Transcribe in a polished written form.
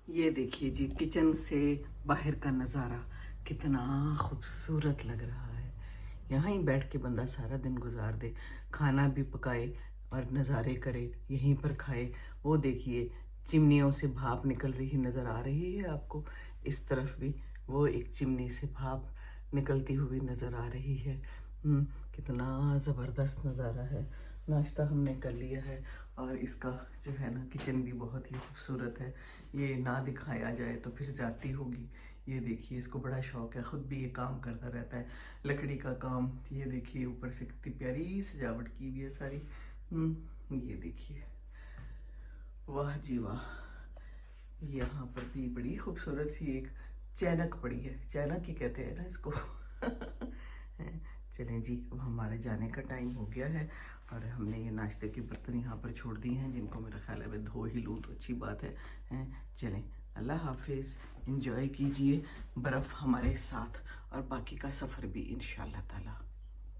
یہ دیکھیے جی کچن سے باہر کا نظارہ کتنا خوبصورت لگ رہا ہے. یہاں ہی بیٹھ کے بندہ سارا دن گزار دے, کھانا بھی پکائے اور نظارے کرے, یہیں پر کھائے. وہ دیکھیے چمنیوں سے بھاپ نکل رہی نظر آ رہی ہے آپ کو. اس طرف بھی وہ ایک چمنی سے بھاپ نکلتی ہوئی نظر آ رہی ہے. کتنا زبردست نظارہ ہے. ناشتہ ہم نے کر لیا ہے اور اس کا جو ہے نا کچن بھی بہت ہی خوبصورت ہے. یہ نہ دکھایا جائے تو پھر زیادتی ہوگی. یہ دیکھیے اس کو بڑا شوق ہے, خود بھی یہ کام کرتا رہتا ہے, لکڑی کا کام. یہ دیکھیے اوپر سے کتنی پیاری سجاوٹ کی ہوئی ہے ساری. یہ دیکھیے واہ جی واہ. یہاں پر بھی بڑی خوبصورت سی ایک چینک پڑی ہے, چینک ہی کہتے ہیں نا اس کو. چلیں جی اب ہمارے جانے کا ٹائم ہو گیا ہے اور ہم نے یہ ناشتے کے برتن یہاں پر چھوڑ دیے ہیں, جن کو میرا خیال ہے میں دھو ہی لوں تو اچھی بات ہے. چلیں اللہ حافظ, انجوائے کیجئے برف ہمارے ساتھ اور باقی کا سفر بھی انشاءاللہ تعالی.